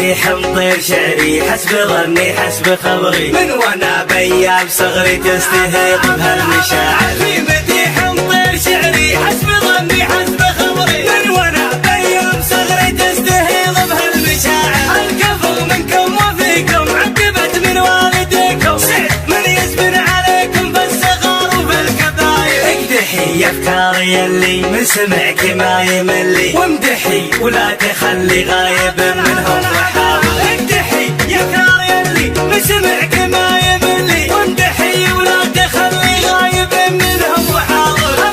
مديح مطير شعري حسب ظني حسب خبري، من وانا بايام صغري تستهيض بهالمشاعر. في مديح مطير شعري حسب ظني حسب خبري، من وانا بايام صغري تستهيض بهالمشاعر. الكفو منكم وفيكم عقبت من والديكم، من يسبن عليكم في الصغار وفي الكباير. اقدحي افكاري اللي من سمعك ما يملي، وامدحي ولا تخلي غايب منهم وحاضر. اقدحي يا افكاري اللي من سمعك ما يملي، وامدحي ولا تخلي غايب منهم وحاضر.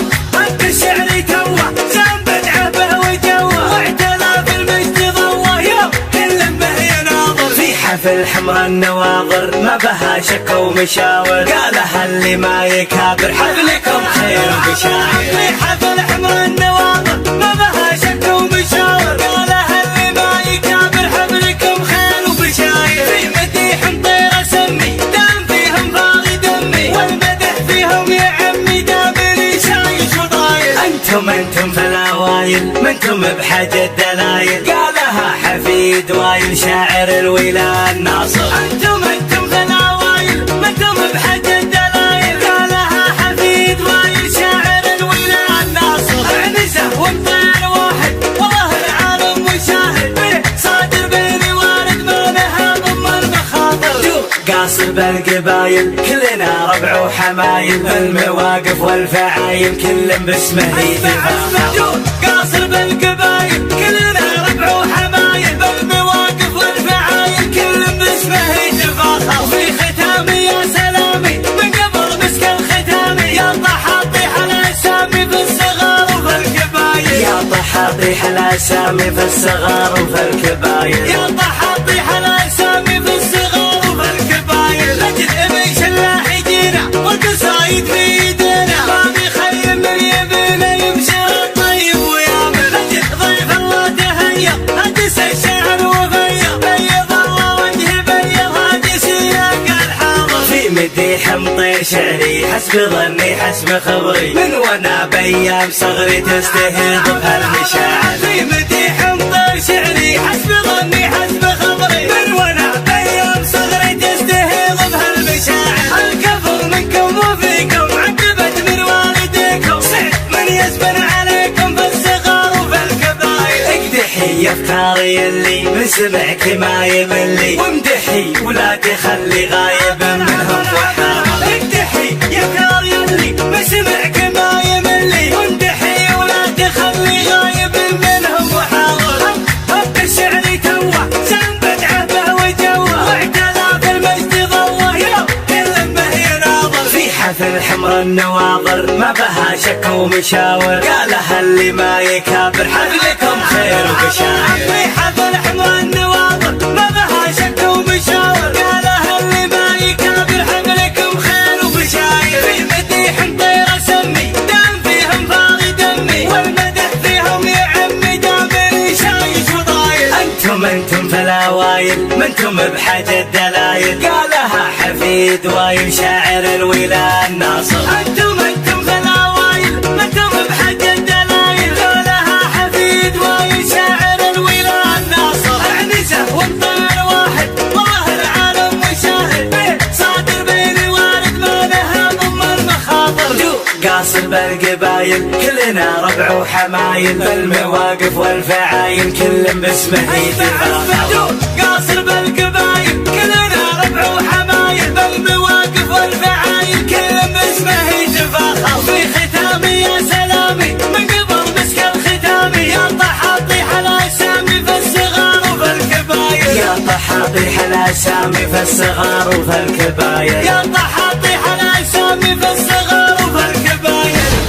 انت الشعر توه زان بدعه به وجوه، واعتلى في المجد ضوه يوم كل به يناظر. في حفل حمر النواظر ما بها شك ومشاور، قالها اللي ما يكابر حفلكم خير وبشاير. في حفل حمر النواظر ما بها شك ومشاور، قالها اللي ما يكابر حفلكم خير وبشاير. في مديح مطير اسمي دام فيهم فاضي دمي، والمدح فيهم يا عمي دامني شايش وطاير. انتم في الاوايل منكم بحاجة دلايل، قالها حفيد وايل شاعر الولاء الناصر. انتم في الاوايل منكم بحاجة دلايل، قالها حفيد وايل شاعر الولاء الناصر. عنزه ومطير واحد والله العالم مشاهد، صادر بيني وارد ما لها ضم المخاطر. قاصر بالقبايل كلنا ربع وحمايل، المواقف والفعايل كل باسمه يتفاخر. قاصر بالقبايل كلنا ربع وحمايل، بالمواقف والفعايل كل باسمه يتفاخر. في ختامي يا سلامي من قبل مسك الختامي، يا طحاطيح الاسامي في الصغار وفي الكباير. يا طحاطيح الاسامي في الصغار وفي الكباير. يا طحاطيح الاسامي في الصغار وفي الكباير. لجل ابن شلاح يجينا والقصايد في ايدينا، ما بيخيم من يبينا يبشر الطيب ويامن. لجل ضيف الله تهيأ هدس الشعر وفيا، بيض الله وجهي بيض هدي سياق الحاضر. في مديح مطير شعري حسب ظني حسب خبري، من وانا بايام صغري تستهيض بهالمشاعر. في مديح مطير شعري حسب ظني حسب خبري، من وانا بايام صغري تستهيض بهالمشاعر. الكفو منكم وفيكم عقبت من والديكم، من يسبن عليكم في الصغار وفي الكباير. اقدحي يا افكاري اللي من سمعك ما يملي، وامدحي ولا تخلي غايب منهم وحاضر. اقدحي يا افكاري اللي من سمعك ما يملي، وامدحي ولا تخلي غايب منهم وحاضر. انت الشعر توه زان بدعه به وجوه، واعتلى في المجد ضوه يوم كل به يناظر. في حفل حمر النواظر ما بها شك ومشاور، قالها اللي ما يكابر حفلكم خير وبشاير. في حفل حمر النواظر ما بها شك ومشاور، قالها اللي ما يكابر حفلكم خير وبشاير. في مديح مطير اسمي دام فيهم فاضي دمي، والمدح فيهم يا عمي دامني شايش وطاير. انتم في الاوايل منكم بحاجة دلايل، قالها حفيد وايل شاعر الولاء الناصر. انتم في الاوايل منكم بحاجة دلايل، قالها حفيد وايل شاعر الولاء الناصر. عنزه ومطير واحد والله العالم مشاهد، صادر بيني وارد ما لها ضم المخاطر. قاصر بالقبايل كلنا ربع وحمايل، بالمواقف والفعايل كل باسمه يتفاخر. قاصر بالقبايل كلنا ربع وحمايل، بالمواقف والفعايل كل باسمه يتفاخر. في ختامي يا سلامي من قبل مسك الختامي، يا طحاطيح الاسامي في الصغار وفي الكباير. يا طحاطيح الاسامي في الصغار وفي الكباير. يا طحاطيح الاسامي في الصغار